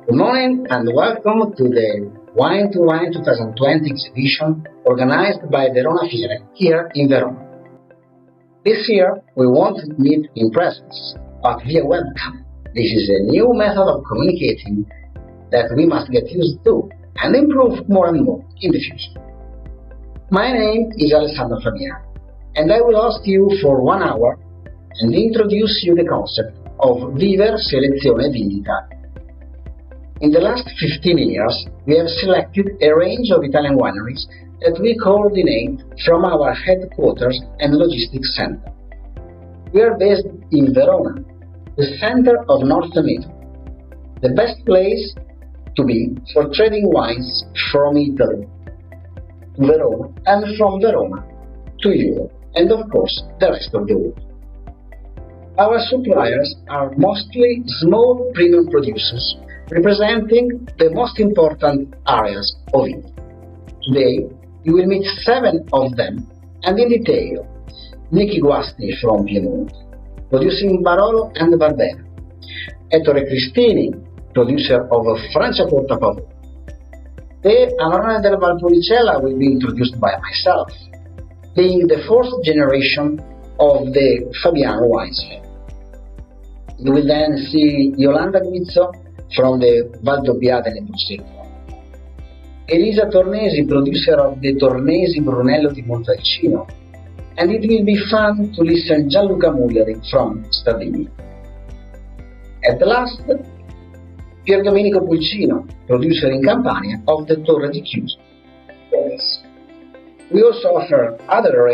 Good morning and welcome to the Wine to Wine 2020 exhibition organized by Verona Fiere here in Verona. This year we won't meet in presence, but via webcam. This is a new method of communicating that we must get used to and improve more and more in the future. My name is Alessandro Fabiano and I will host you for 1 hour and introduce you the concept of Viver Selezione Vini. In the last 15 years, we have selected a range of Italian wineries that we coordinate from our headquarters and logistics center. We are based in Verona, the center of northern Italy, the best place to be for trading wines from Italy to Verona and from Verona to Europe and of course the rest of the world. Our suppliers are mostly small premium producers representing the most important areas of Italy. Today you will meet 7 of them and in detail Nicky Guasti from Piedmont, producing Barolo and Barbera, Torre Cristini, producer of Franciacorta Pavone. The Amarone del Valpolicella will be introduced by myself, being the 4th generation of the Fabiano wines. You will then see Jolanda Guizzo from the Valdobbiadene Pulcino, Elisa Tornesi, producer of the Tornesi Brunello di Montalcino, and it will be fun to listen Gianluca Mulleri from Sardinia. At last, Pulcino, producer in Campania of the Torre di Chiusi. We also offer other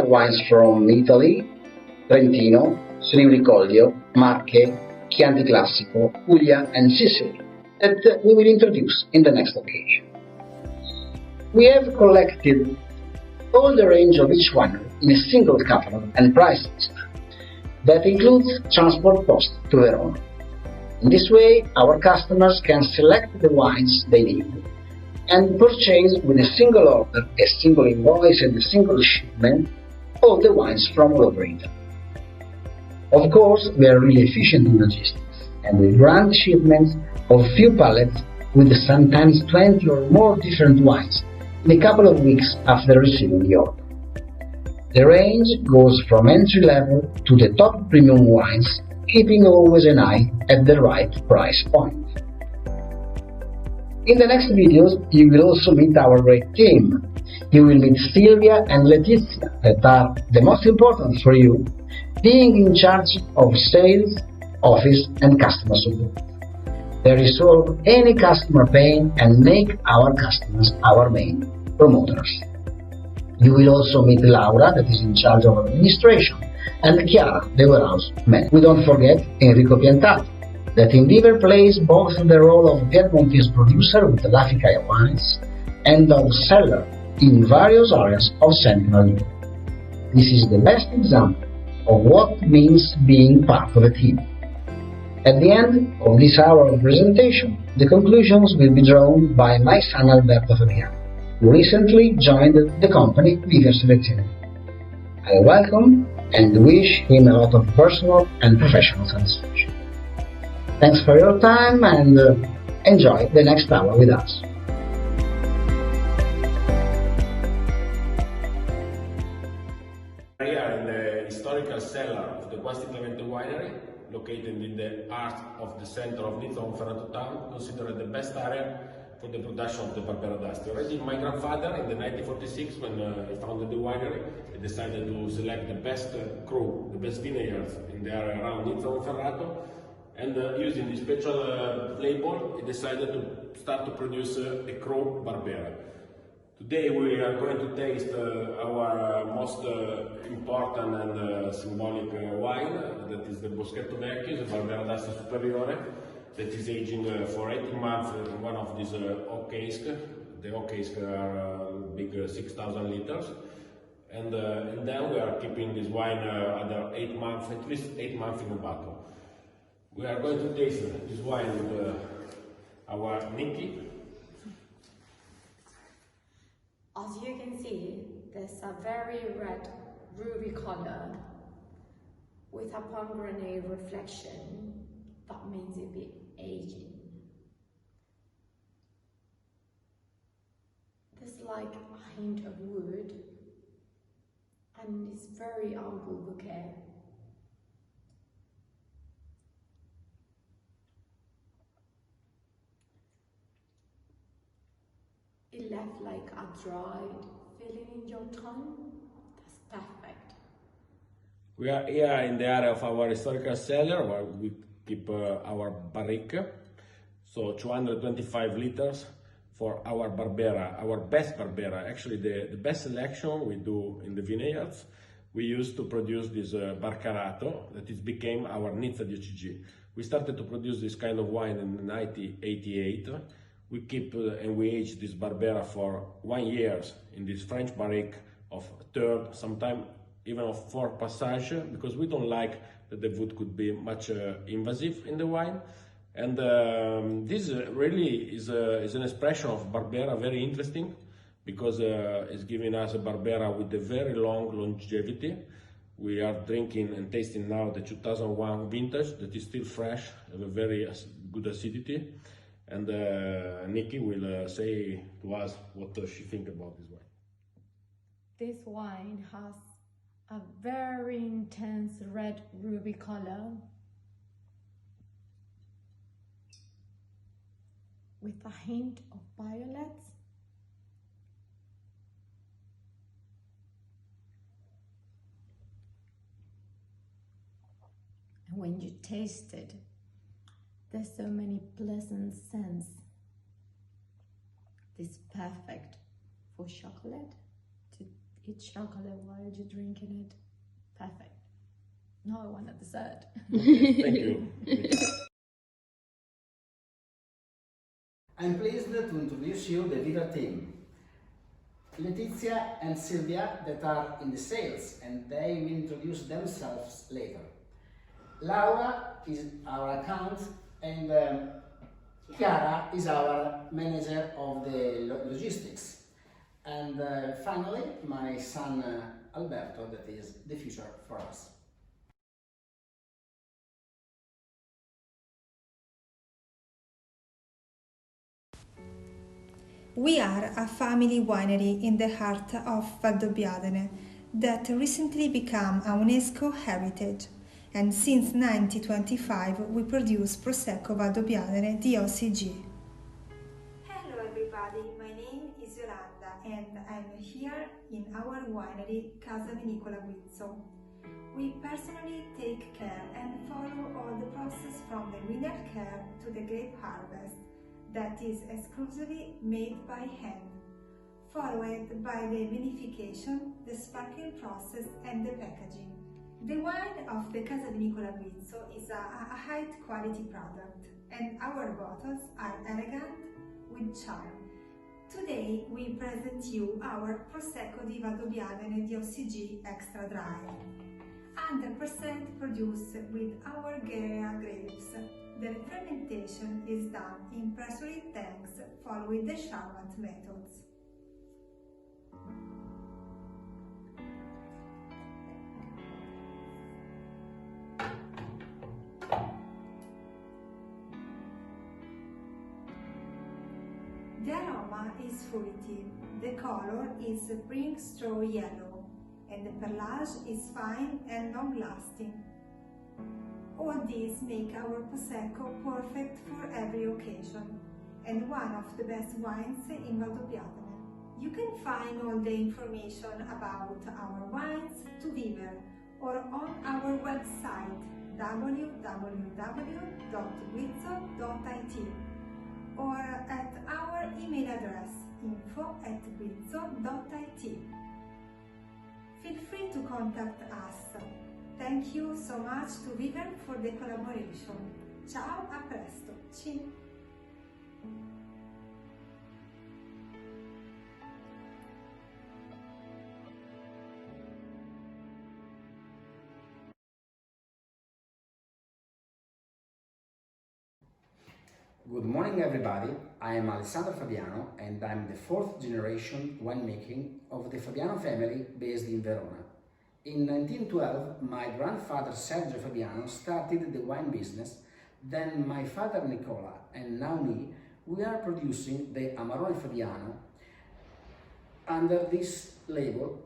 wines from Italy, Trentino, Friuli-Coldio, Marche, Chianti Classico, Puglia and Sicily that we will introduce in the next occasion. We have collected all the range of each winery in a single catalog and price list that includes transport costs to Verona. In this way, our customers can select the wines they need and purchase with a single order, a single invoice and a single shipment all the wines from all over Italy. Of course, we are really efficient in logistics and we grant shipments of few pallets with sometimes 20 or more different wines in a couple of weeks after receiving the order. The range goes from entry level to the top premium wines, keeping always an eye at the right price point. In the next videos, you will also meet our great team. You will meet Silvia and Letizia, that are the most important for you, being in charge of sales, office and customer support. They resolve any customer pain and make our customers our main promoters. You will also meet Laura, that is in charge of administration, and Chiara, the warehouse man. We don't forget Enrico Piantato, that in Viver plays both the role of Piedmontese producer with the Laficaia wines and of seller in various areas of Central Europe. This is the best example of what means being part of a team. At the end of this hour of presentation, the conclusions will be drawn by my son Alberto Fabiano, who recently joined the company Viver Selezione Vini. I welcome and wish him a lot of personal and professional satisfaction. Thanks for your time and enjoy the next hour with us. We are in the historical cellar of the Guasti Clemente winery, located in the heart of the center of Nizza town, considered the best area for the production of the Barbera d'Asti. Already my grandfather, in the 1946, when he founded the winery, he decided to select the best cru, the best vineyards in the area around Nizza and using this special label, he decided to start to produce a cru Barbera. Today we are going to taste our most important and symbolic wine, that is the Boschetto Vecchio, the Barbera d'Asti Superiore, that is aging for 18 months in one of these oak casks. The oak casks are big 6,000 liters. And then we are keeping this wine under 8 months, at least 8 months in a bottle. We are going to taste this wine with our Nicky. As you can see, there's a very red ruby color with a pomegranate reflection. That means it be aging. There's like a hint of wood and it's very ample bouquet. It left like a dried feeling in your tongue. That's perfect. We are here in the area of our historical cellar where we keep our barrique, so 225 liters for our Barbera, our best Barbera, actually the best selection we do in the vineyards. We used to produce this Barcarato that it became our Nizza di OCG. We started to produce this kind of wine in 1988. We keep and we age this Barbera for 1 year in this French barrique of third, sometimes even of fourth passage, because we don't like that the wood could be much invasive in the wine. And this really is an expression of Barbera, very interesting, because it's giving us a Barbera with a very long longevity. We are drinking and tasting now the 2001 vintage that is still fresh, have a very good acidity. And Nicky will say to us what she thinks about this wine. This wine has a very intense red ruby color with a hint of violets. And when you taste it, there's so many pleasant scents. This is perfect for chocolate, to eat chocolate while you're drinking it. Perfect. Now I want a dessert. Thank you. I'm pleased to introduce you the Viver team. Letizia and Silvia that are in the sales, and they will introduce themselves later. Laura is our account, and Chiara is our manager of the logistics. And finally, my son Alberto, that is the future for us. We are a family winery in the heart of Valdobbiadene that recently became a UNESCO heritage, and since 1925 we produce Prosecco Valdobbiadene DOCG. Hello everybody, my name is Jolanda and I'm here in our winery Casa Vinicola Guizzo. We personally take care and follow all the process from the vineyard care to the grape harvest, that is exclusively made by hand, followed by the vinification, the sparkling process and the packaging. The wine of the Casa Vinicola Guizzo is a high quality product, and our bottles are elegant with charm. Today we present you our Prosecco di Valdobbiadene DOCG Extra Dry, 100% produced with our Guerra grapes. The fermentation is done in pressurized tanks following the Charmat methods. The aroma is fruity, the color is spring straw yellow, and the perlage is fine and long-lasting. All these make our Prosecco perfect for every occasion, and one of the best wines in Valdobbiadene. You can find all the information about our wines to Viver or on our website www.guizzo.it or at our email address info@guizzo.it. Feel free to contact us. Thank you so much to Viver for the collaboration. Ciao, a presto. Ci. Good morning everybody, I am Alessandro Fabiano and I'm the 4th generation winemaking of the Fabiano family based in Verona. In 1912, my grandfather Sergio Fabiano started the wine business, then my father Nicola and now me, we are producing the Amarone Fabiano under this label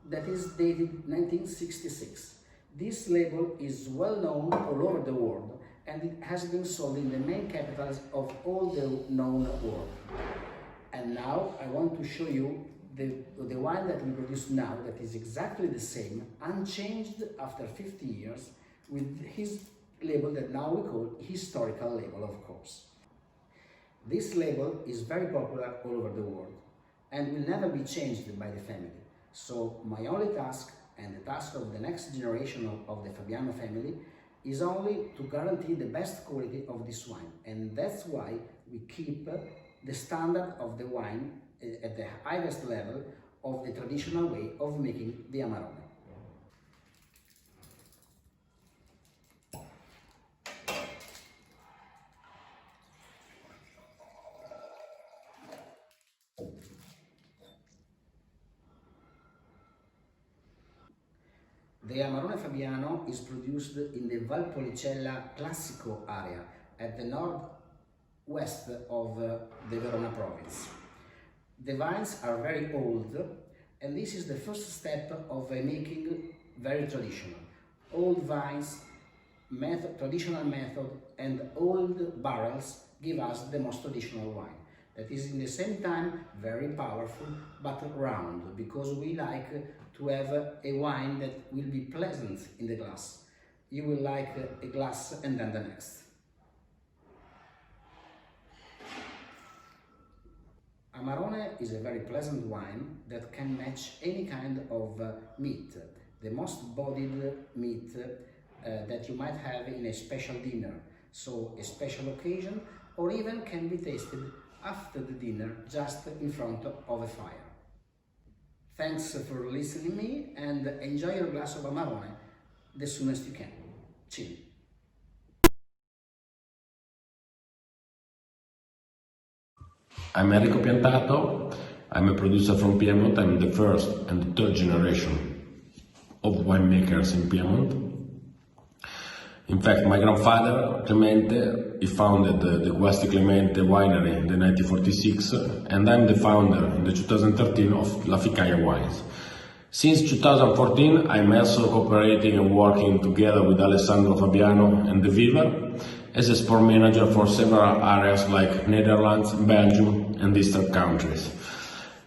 that is dated 1966. This label is well known all over the world and it has been sold in the main capitals of all the known world. And now I want to show you the wine that we produce now that is exactly the same, unchanged after 50 years, with his label that now we call historical label, of course. This label is very popular all over the world and will never be changed by the family. So my only task, and the task of the next generation of the Fabiano family, is only to guarantee the best quality of this wine. And that's why we keep the standard of the wine at the highest level of the traditional way of making the Amarone. The Amarone Fabiano is produced in the Valpolicella Classico area at the northwest of the Verona province. The vines are very old, and this is the first step of making very traditional. Old vines, traditional method, and old barrels give us the most traditional wine. That is in the same time very powerful but round, because we like to have a wine that will be pleasant in the glass. You will like a glass and then the next. Amarone is a very pleasant wine that can match any kind of meat, the most bodied meat that you might have in a special dinner, so a special occasion, or even can be tasted after the dinner just in front of a fire. Thanks for listening to me and enjoy your glass of Amarone the soonest you can. Cheers. I'm Enrico Piantato. I'm a producer from Piedmont. I'm the first and the third generation of winemakers in Piedmont. In fact, my grandfather, Clemente, he founded the Guasti Clemente winery in 1946, and I'm the founder in 2013 of Laficaia wines. Since 2014, I'm also cooperating and working together with Alessandro Fabiano and the Viver as a sport manager for several areas like Netherlands, Belgium and Eastern countries.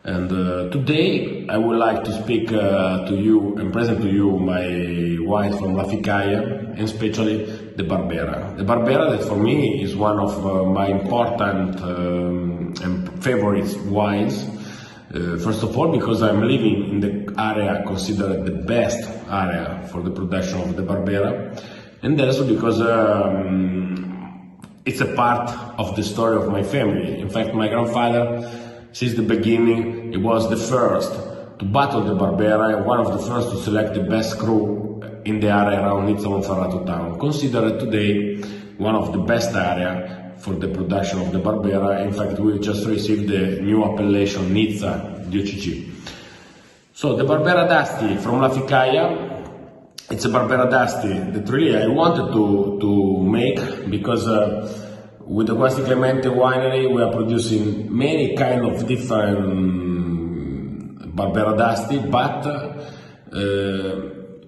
And today I would like to speak to you and present to you my wines from Laficaia, and especially the Barbera. The Barbera that for me is one of my important and favorite wines. First of all, because I'm living in the area considered the best area for the production of the Barbera, and also because it's a part of the story of my family. In fact, my grandfather, since the beginning, he was the first to battle the Barbera, one of the first to select the best crew in the area around Nizza Monferrato town, considered today one of the best area for the production of the Barbera. In fact, we just received the new appellation Nizza DOCG. So the Barbera d'Asti from Laficaia, it's a Barbera d'Asti that really I wanted to make because with the Guasti Clemente winery we are producing many kind of different Barbera d'Asti, but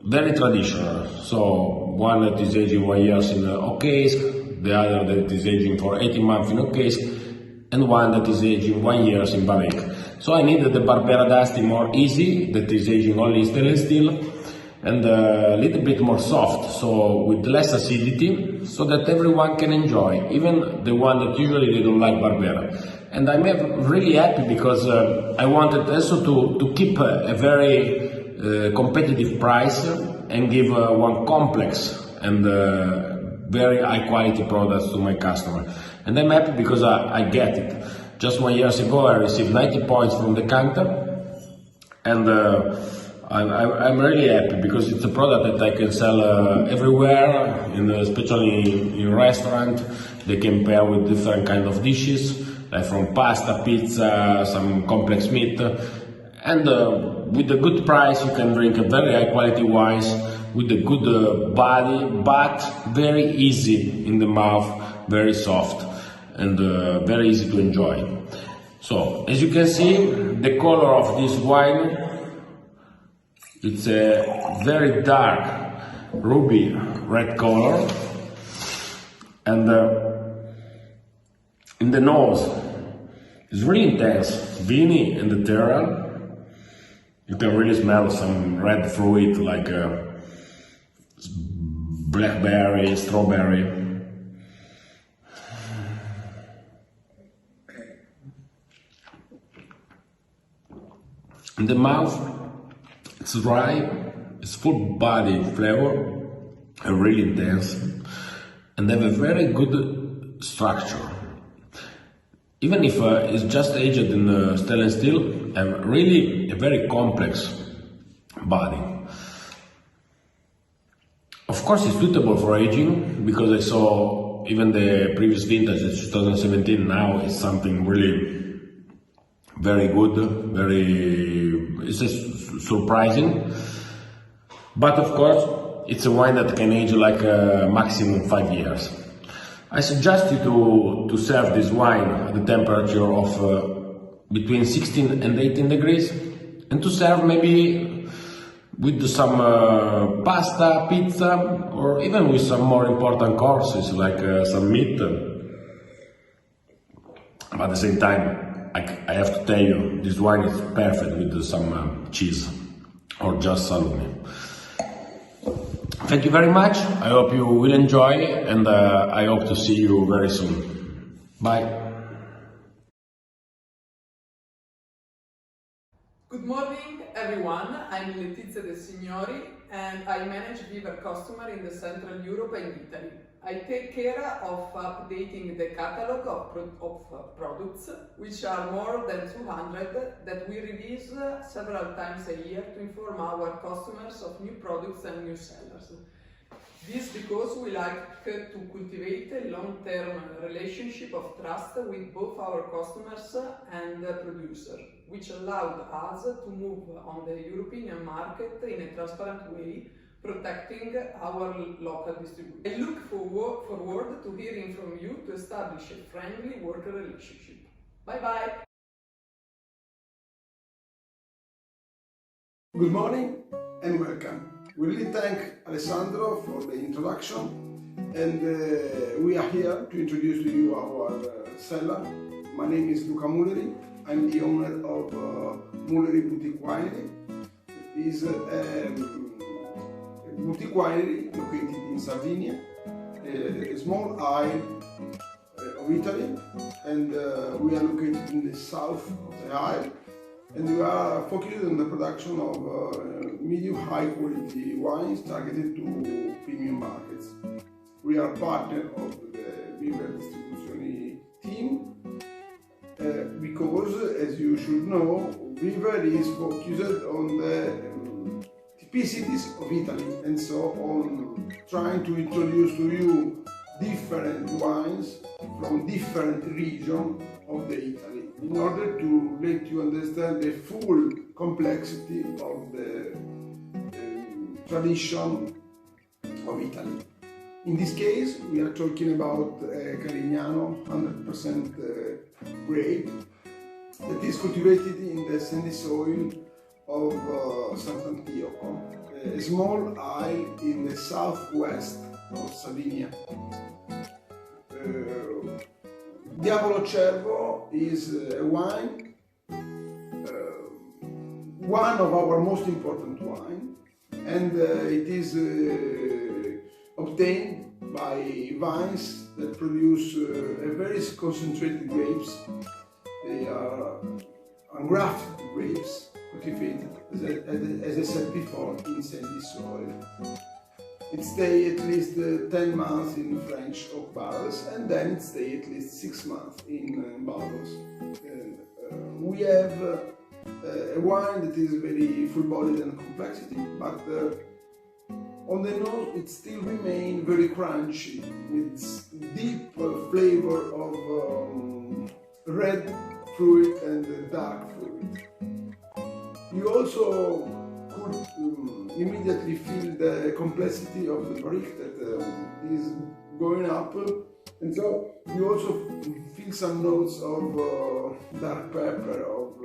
very traditional. So one that is aging 1 year in oak cask, the other that is aging for 18 months in oak cask, and one that is aging 1 year in barrique. So I needed the Barbera d'Asti more easy, that is aging only in stainless steel, and a little bit more soft, so with less acidity, so that everyone can enjoy, even the one that usually they don't like Barbera. And I'm really happy because I wanted also to keep a very competitive price and give one complex and very high quality products to my customer. And I'm happy because I get it. Just 1 year ago I received 90 points from the counter, and I'm really happy because it's a product that I can sell everywhere, especially in restaurant. They can pair with different kind of dishes, like from pasta, pizza, some complex meat. And with a good price you can drink a very high quality wines with a good body, but very easy in the mouth, very soft and very easy to enjoy. So, as you can see, the color of this wine, it's a very dark ruby red color, and in the nose, it's really intense, Vini and the Torre. You can really smell some red fruit like blackberry, strawberry. In the mouth, it's dry, it's full body flavor, and really intense, and they have a very good structure. Even if it's just aged in stainless steel, really a very complex body. Of course, it's suitable for aging, because I saw even the previous vintage, it's 2017, now it's something really very good, it's just surprising. But of course, it's a wine that can age like maximum 5 years. I suggest you to serve this wine at the temperature of between 16 and 18 degrees, and to serve maybe with some pasta, pizza, or even with some more important courses like some meat. But at the same time, I have to tell you, this wine is perfect with some cheese or just salumi. Thank you very much. I hope you will enjoy, and I hope to see you very soon. Bye. Good morning, everyone. I'm Letizia De Signori, and I manage Viver customer in the Central Europe and Italy. I take care of updating the catalog of products, which are more than 200, that we release several times a year to inform our customers of new products and new sellers. This because we like to cultivate a long-term relationship of trust with both our customers and producer, which allowed us to move on the European market in a transparent way, protecting our local distribution. I look forward to hearing from you to establish a friendly working relationship. Bye-bye! Good morning and welcome. We really thank Alessandro for the introduction, and we are here to introduce to you our cellar. My name is Gianluca Mulleri. I'm the owner of Mulleri Boutique Winery. It is a boutique winery located in Sardinia, a small isle of Italy, and we are located in the south of the isle, and we are focused on the production of medium high quality wines targeted to premium markets. We are partner of the Viver Selezione team because, as you should know, Viver is focused on the typicities of Italy, and so on trying to introduce to you different wines from different regions of the Italy in order to let you understand the full complexity of the tradition of Italy. In this case, we are talking about Carignano 100% grape that is cultivated in the sandy soil of Sant'Antioco, a small isle in the southwest of Sardinia. Diavolo Cervo is a wine, one of our most important wine, and it is obtained by vines that produce a very concentrated grapes. They are ungrafted grapes cultivated, as I said before, in sandy soil. It stays at least 10 months in French oak barrels, and then it stays at least 6 months in bottles. We have a wine that is very full-bodied and complexity, but on the nose it still remains very crunchy, with deep flavor of red fruit and dark fruit. You also could immediately feel the complexity of the barrique that is going up And so you also feel some notes of dark pepper, of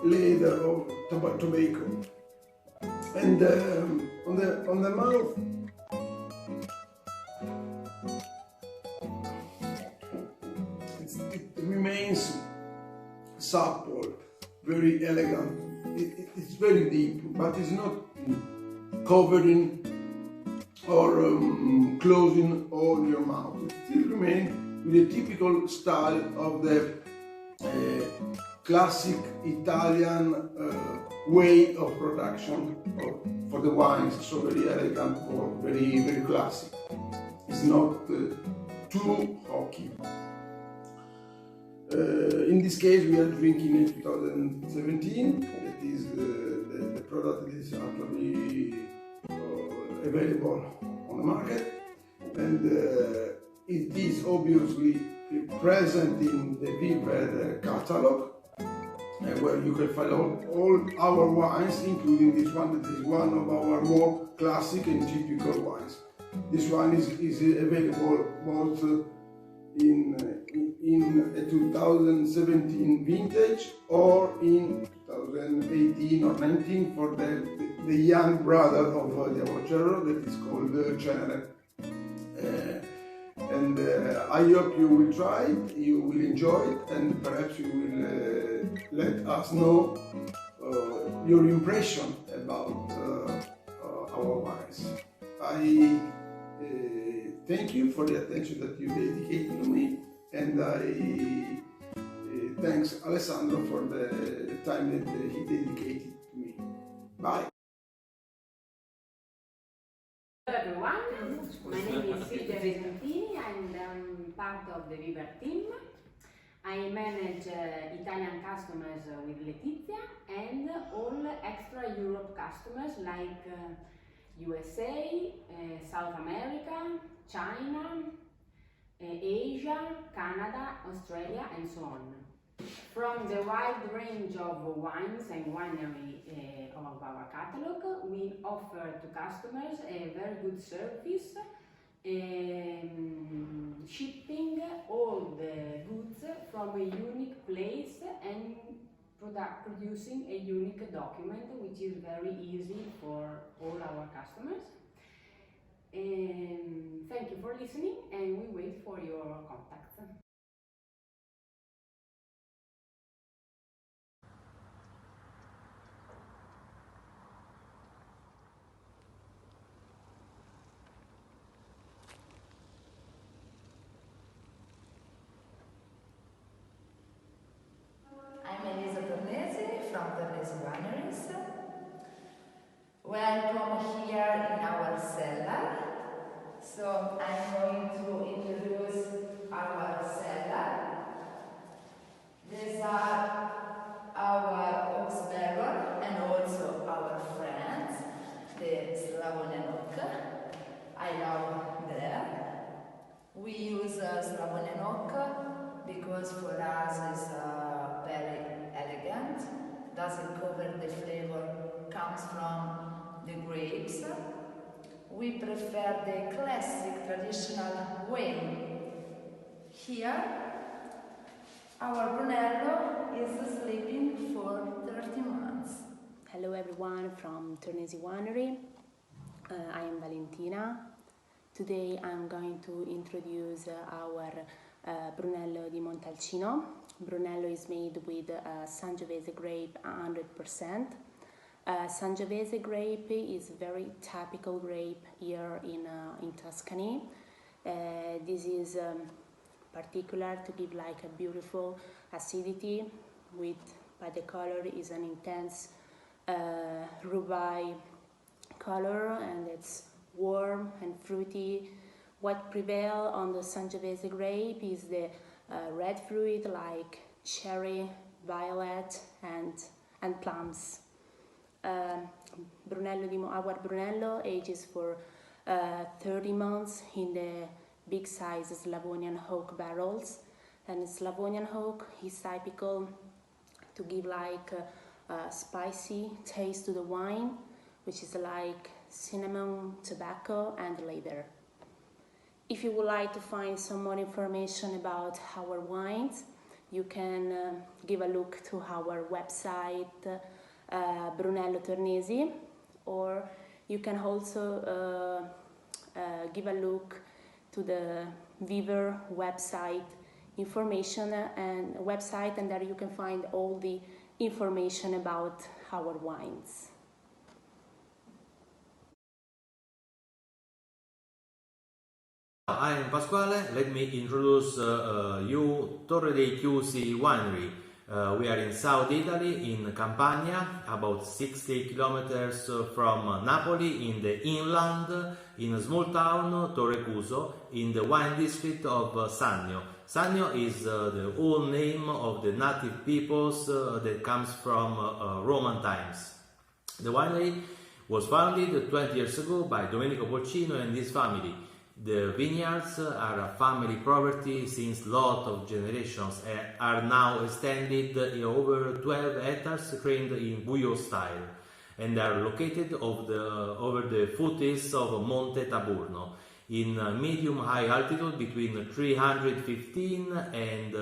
leather, of tobacco. And on the mouth, it remains supple, very elegant. It's very deep, but it's not covering or closing all your mouth. It still remains with the typical style of the classic Italian way of production for the wines, so very elegant or very, very classic. It's not too hawky. In this case, we are drinking in 2017. That is the product that is actually available on the market, and it is obviously present in the Viver catalog, where you can find all our wines, including this one that is one of our more classic and typical wines. This one is available both in a 2017 vintage or in 2018 or 19 for the young brother of the Amocello that is called Cenere. And I hope you will try it, you will enjoy it, and perhaps you will let us know your impression about our wines. I thank you for the attention that you dedicate to me, and I thanks Alessandro for the time that he dedicated to me. Bye. Hello everyone, my name is Viver Selezione Vini and I'm part of the Viver team. I manage Italian customers with Letizia and all extra Europe customers like USA, South America, China, Asia, Canada, Australia and so on. From the wide range of wines and winery of our catalog, we offer to customers a very good service, shipping all the goods from a unique place and producing a unique document, which is very easy for all our customers. Thank you for listening, and we wait for your contacts. I'm Elisa Tornesi from Tornesi wineries. Welcome here in our cellar. So I'm going to introduce our cellar. These are our oaks barrel and also our friends, the Slavonian oak. I love that. We use Slavonian oak because for us it's very elegant, doesn't cover the flavor, comes from the grapes. We prefer the classic traditional way. Here, our Brunello is sleeping for 30 months. Hello everyone from Tornesi Winery. I am Valentina. Today I'm going to introduce our Brunello di Montalcino. Brunello is made with Sangiovese grape 100%. Sangiovese grape is very typical grape here in Tuscany. This is particular to give like a beautiful acidity with, by the color is an intense ruby color, and it's warm and fruity. What prevails on the Sangiovese grape is the red fruit like cherry, violet and plums. Our Brunello ages for 30 months in the big size Slavonian oak barrels, and Slavonian oak is typical to give like spicy taste to the wine, which is like cinnamon, tobacco and leather. If you would like to find some more information about our wines, you can give a look to our website Brunello Tornesi, or you can also give a look to the Viver website information and there you can find all the information about our wines. I am Pasquale. Let me introduce you Torre dei Chiusi winery. We are in South Italy, in Campania, about 60 kilometers from Napoli, in the inland, in a small town, Torre, in the wine district of Sannio. Sannio is the old name of the native peoples that comes from Roman times. The winery was founded 20 years ago by Domenico Pulcino and his family. The vineyards are a family property since lot of generations and are now extended in over 12 hectares trained in Buio style and are located over the foothills of Monte Taburno in medium-high altitude between 315 and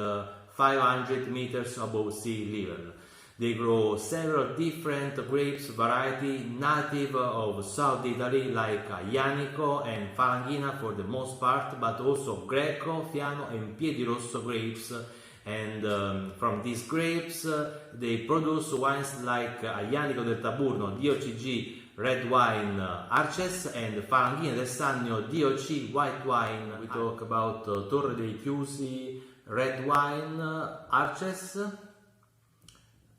500 meters above sea level. They grow several different grapes variety native of South Italy like Ianico and Falanghina for the most part, but also Greco, Fiano and Piedirosso grapes. And from these grapes they produce wines like Ianico del Taburno, DOCG red wine Arces and Falanghina del Sannio DOC white wine. We talk about Torre dei Chiusi red wine Arces.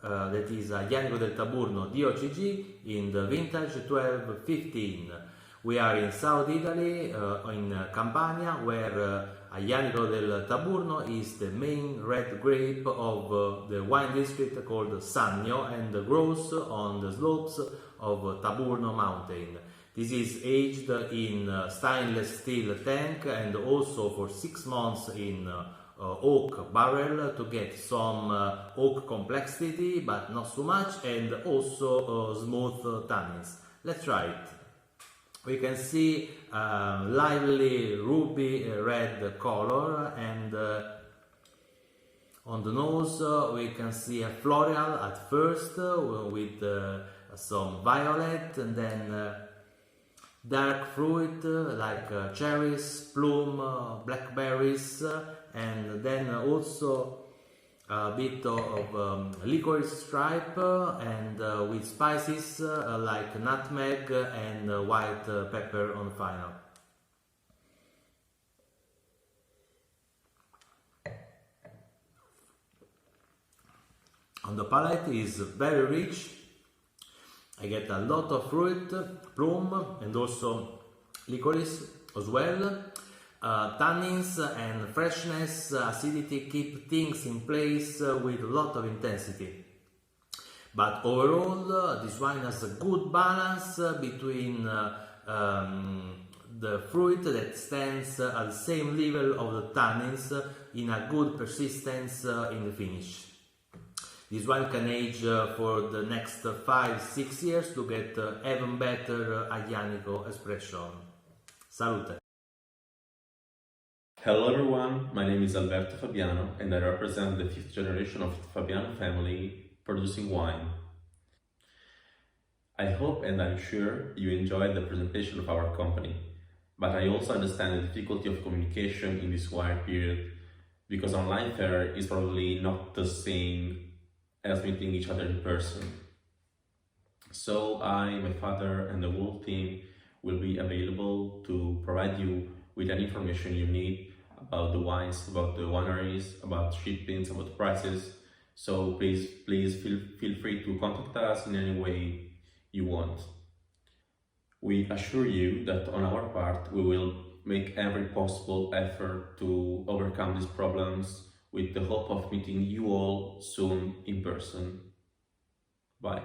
That is Ianico del Taburno DOCG in the vintage 12-15. We are in South Italy, in Campania, where Ianico del Taburno is the main red grape of the wine district called Sannio and grows on the slopes of Taburno mountain. This is aged in stainless steel tank and also for 6 months in oak barrel to get some oak complexity, but not so much, and also smooth tannins. Let's try it. We can see lively ruby red color, and on the nose we can see a floral at first with some violet, and then dark fruit like cherries, plum, blackberries, and then also a bit of licorice stripe and with spices like nutmeg and white pepper on final. On the palate is very rich. I get a lot of fruit, plum and also licorice as well. Tannins and freshness, acidity keep things in place with a lot of intensity. But overall, this wine has a good balance between the fruit that stands at the same level of the tannins in a good persistence in the finish. This wine can age for the next 5-6 years to get even better Ianico expression. Salute! Hello everyone, my name is Alessandro Fabiano and I represent the 5th generation of the Fabiano family producing wine. I hope and I'm sure you enjoyed the presentation of our company, but I also understand the difficulty of communication in this wine period because online fair is probably not the same as meeting each other in person. So I, my father and the whole team will be available to provide you with any information you need about the wines, about the wineries, about shippings, about prices. So please feel free to contact us in any way you want. We assure you that on our part we will make every possible effort to overcome these problems with the hope of meeting you all soon in person. Bye.